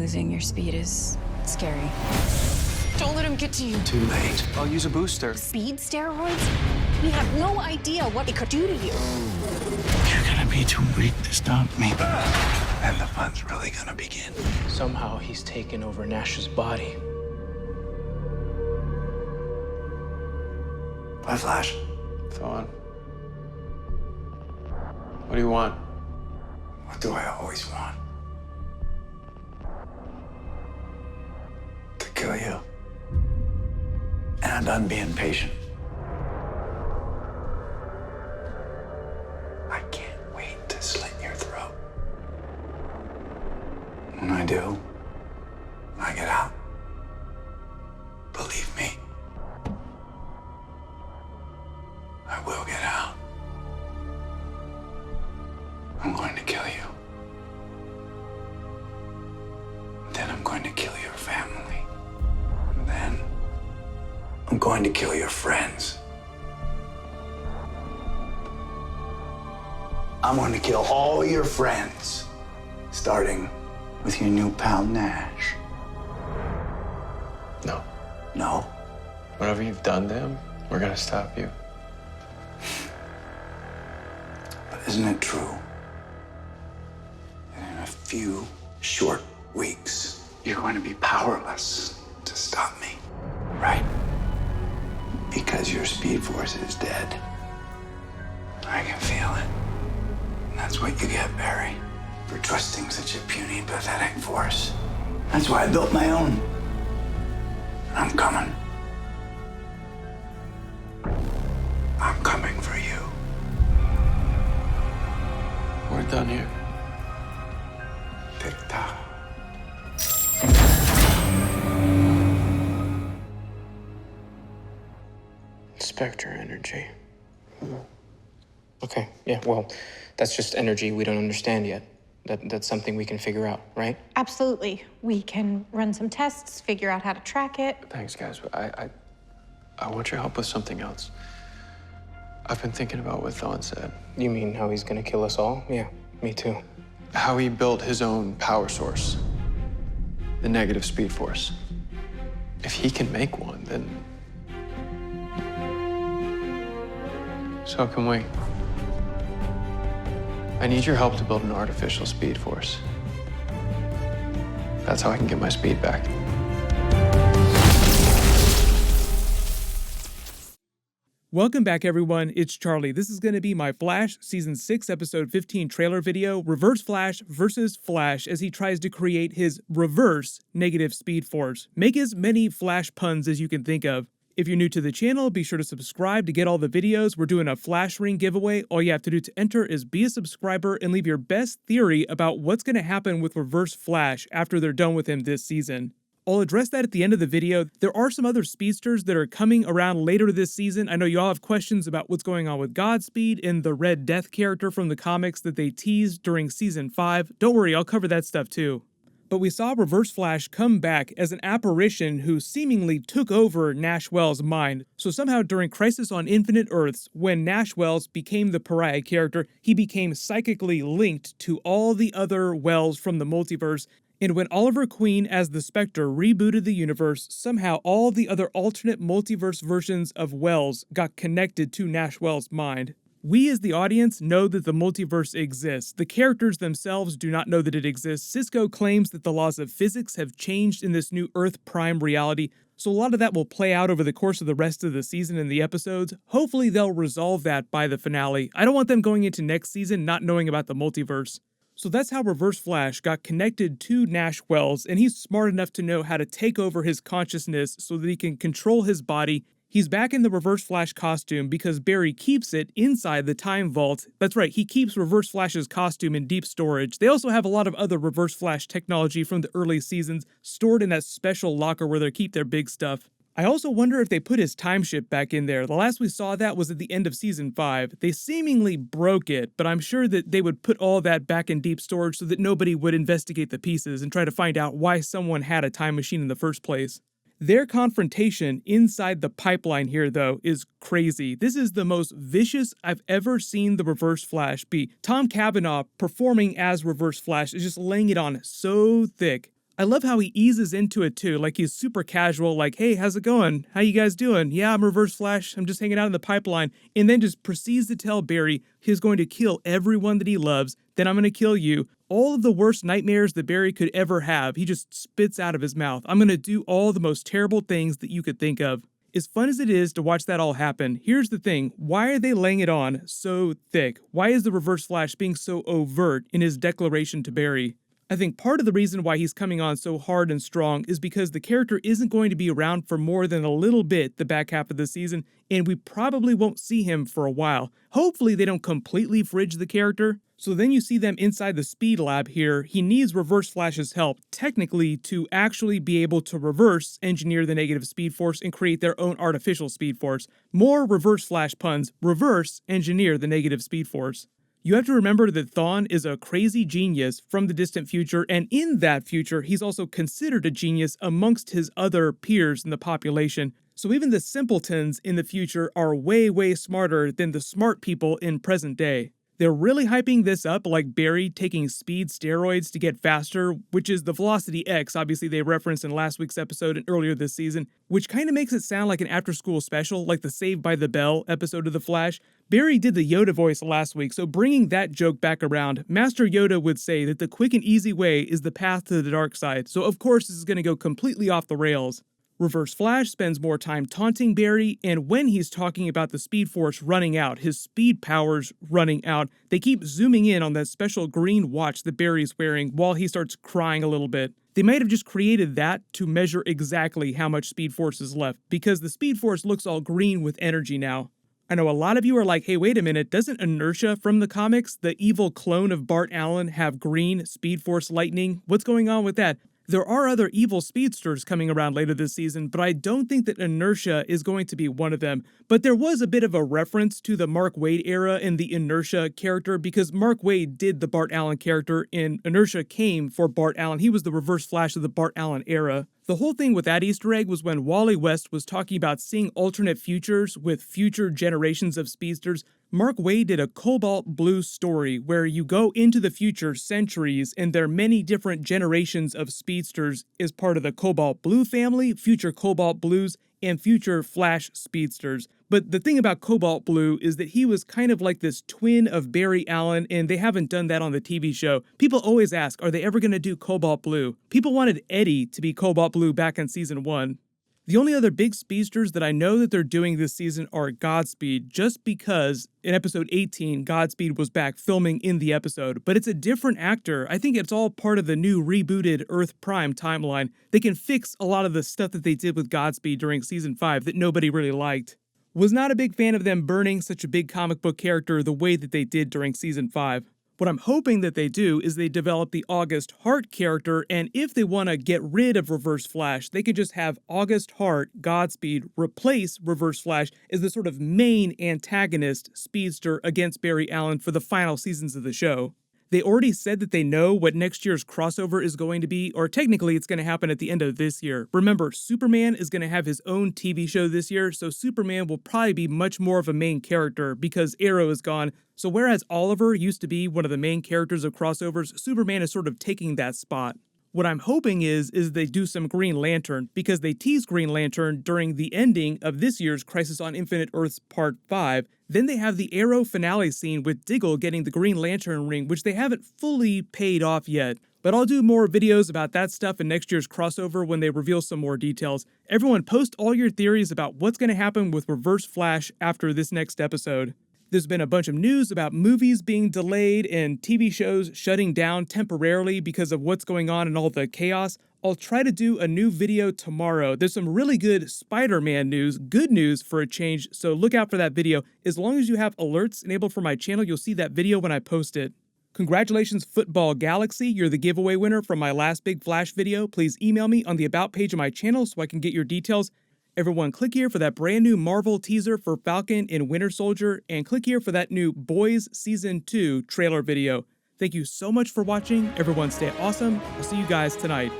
losing your speed is scary. Don't let him get to you. Too late. I'll use a booster. Speed steroids? We have no idea what it could do to you. You're gonna be too weak to stop me. And the fun's really gonna begin. Somehow he's taken over Nash's body. Why Flash? Thawne. What do you want? What do I always want? To kill you. And I'm done being patient. I can't wait to slit your throat. When I do, I get out. Believe me. I will get out. I'm going to kill you. Then I'm going to kill your family. And then I'm going to kill your friends. I'm going to kill all your friends, starting with your new pal Nash. No. No? Whatever you've done to him, we're gonna stop you. But isn't it true that in a few short weeks, you're going to be powerless to stop me, right? Because your speed force is dead. I can feel it. And that's what you get, Barry, for trusting such a puny, pathetic force. That's why I built my own. I'm coming. I'm coming for you. We're done here. Tick-tock. Spectre energy. Okay, yeah, well, that's just energy we don't understand yet. That's something we can figure out, right? Absolutely. We can run some tests, figure out how to track it. Thanks, guys, but I want your help with something else. I've been thinking about what Thawne said. You mean how he's gonna kill us all? Yeah, me too. How he built his own power source. The negative speed force. If he can make one, then... So can we. I need your help to build an artificial speed force. That's how I can get my speed back. Welcome back, everyone. It's Charlie. This is going to be my Flash Season 6, Episode 15 trailer video, Reverse Flash versus Flash, as he tries to create his reverse negative speed force. Make as many Flash puns as you can think of. If you're new to the channel, be sure to subscribe to get all the videos. We're doing a Flash Ring giveaway. All you have to do to enter is be a subscriber and leave your best theory about what's going to happen with Reverse Flash after they're done with him this season. I'll address that at the end of the video. There are some other speedsters that are coming around later this season. I know you all have questions about what's going on with Godspeed and the Red Death character from the comics that they teased during Season 5. Don't worry, I'll cover that stuff too. But we saw Reverse Flash come back as an apparition who seemingly took over Nash Wells' mind. So somehow during Crisis on Infinite Earths, when Nash Wells became the pariah character, he became psychically linked to all the other Wells from the multiverse. And when Oliver Queen as the Spectre rebooted the universe, somehow all the other alternate multiverse versions of Wells got connected to Nash Wells' mind. We as the audience know that the multiverse exists. The characters themselves do not know that it exists. Cisco claims that the laws of physics have changed in this new Earth Prime reality, so a lot of that will play out over the course of the rest of the season and the episodes. Hopefully they'll resolve that by the finale. I don't want them going into next season not knowing about the multiverse. So that's how Reverse Flash got connected to Nash Wells, and he's smart enough to know how to take over his consciousness so that he can control his body. He's back in the Reverse Flash costume because Barry keeps it inside the Time Vault. That's right, he keeps Reverse Flash's costume in deep storage. They also have a lot of other Reverse Flash technology from the early seasons stored in that special locker where they keep their big stuff. I also wonder if they put his time ship back in there. The last we saw that was at the end of Season 5. They seemingly broke it, but I'm sure that they would put all that back in deep storage so that nobody would investigate the pieces and try to find out why someone had a time machine in the first place. Their confrontation inside the pipeline here, though, is crazy. This is the most vicious I've ever seen the Reverse Flash be. Tom Cavanaugh performing as Reverse Flash is just laying it on so thick. I love how he eases into it too, like he's super casual, like, hey, how's it going? How you guys doing? Yeah, I'm Reverse Flash, I'm just hanging out in the pipeline, and then just proceeds to tell Barry he's going to kill everyone that he loves, then I'm going to kill you. All of the worst nightmares that Barry could ever have, he just spits out of his mouth. I'm going to do all the most terrible things that you could think of. As fun as it is to watch that all happen, here's the thing, why are they laying it on so thick? Why is the Reverse Flash being so overt in his declaration to Barry? I think part of the reason why he's coming on so hard and strong is because the character isn't going to be around for more than a little bit the back half of the season, and we probably won't see him for a while. Hopefully they don't completely fridge the character. So then you see them inside the speed lab here. He needs Reverse Flash's help, technically, to actually be able to reverse engineer the negative speed force and create their own artificial speed force. More Reverse Flash puns, reverse engineer the negative speed force. You have to remember that Thawne is a crazy genius from the distant future, and in that future, he's also considered a genius amongst his other peers in the population. So even the simpletons in the future are way, way smarter than the smart people in present day. They're really hyping this up like Barry taking speed steroids to get faster, which is the Velocity X, obviously they referenced in last week's episode and earlier this season, which kind of makes it sound like an after-school special, like the Saved by the Bell episode of The Flash. Barry did the Yoda voice last week, so bringing that joke back around, Master Yoda would say that the quick and easy way is the path to the dark side, so of course this is going to go completely off the rails. Reverse Flash spends more time taunting Barry, and when he's talking about the Speed Force running out, his speed powers running out, they keep zooming in on that special green watch that Barry's wearing while he starts crying a little bit. They might have just created that to measure exactly how much Speed Force is left, because the Speed Force looks all green with energy now. I know a lot of you are like, hey, wait a minute, doesn't Inertia from the comics, the evil clone of Bart Allen, have green Speed Force lightning? What's going on with that? There are other evil speedsters coming around later this season, but I don't think that Inertia is going to be one of them. But there was a bit of a reference to the Mark Waid era in the Inertia character, because Mark Waid did the Bart Allen character, and Inertia came for Bart Allen. He was the Reverse Flash of the Bart Allen era. The whole thing with that Easter egg was when Wally West was talking about seeing alternate futures with future generations of speedsters. Mark Waid did a Cobalt Blue story where you go into the future centuries and there are many different generations of speedsters as part of the Cobalt Blue family, future Cobalt Blues, and future Flash speedsters. But the thing about Cobalt Blue is that he was kind of like this twin of Barry Allen, and they haven't done that on the TV show. People always ask, are they ever going to do Cobalt Blue? People wanted Eddie to be Cobalt Blue back in season 1. The only other big speedsters that I know that they're doing this season are Godspeed, just because in episode 18, Godspeed was back filming in the episode, but it's a different actor. I think it's all part of the new rebooted Earth Prime timeline. They can fix a lot of the stuff that they did with Godspeed during season 5 that nobody really liked. Was not a big fan of them burning such a big comic book character the way that they did during season 5. What I'm hoping that they do is they develop the August Hart character, and if they want to get rid of Reverse Flash, they could just have August Hart, Godspeed, replace Reverse Flash as the sort of main antagonist speedster against Barry Allen for the final seasons of the show. They already said that they know what next year's crossover is going to be, or technically it's going to happen at the end of this year. Remember, Superman is going to have his own TV show this year, so Superman will probably be much more of a main character because Arrow is gone. So whereas Oliver used to be one of the main characters of crossovers, Superman is sort of taking that spot. What I'm hoping is they do some Green Lantern, because they teased Green Lantern during the ending of this year's Crisis on Infinite Earths Part 5. Then they have the Arrow finale scene with Diggle getting the Green Lantern ring, which they haven't fully paid off yet. But I'll do more videos about that stuff in next year's crossover when they reveal some more details. Everyone post all your theories about what's going to happen with Reverse Flash after this next episode. There's been a bunch of news about movies being delayed and TV shows shutting down temporarily because of what's going on and all the chaos. I'll try to do a new video tomorrow. There's some really good Spider-Man news, good news for a change, so look out for that video. As long as you have alerts enabled for my channel, you'll see that video when I post it. Congratulations, Football Galaxy. You're the giveaway winner from my last Big Flash video. Please email me on the About page of my channel so I can get your details. Everyone, click here for that brand new Marvel teaser for Falcon and Winter Soldier, and click here for that new Boys Season 2 trailer video. Thank you so much for watching. Everyone stay awesome. I'll see you guys tonight.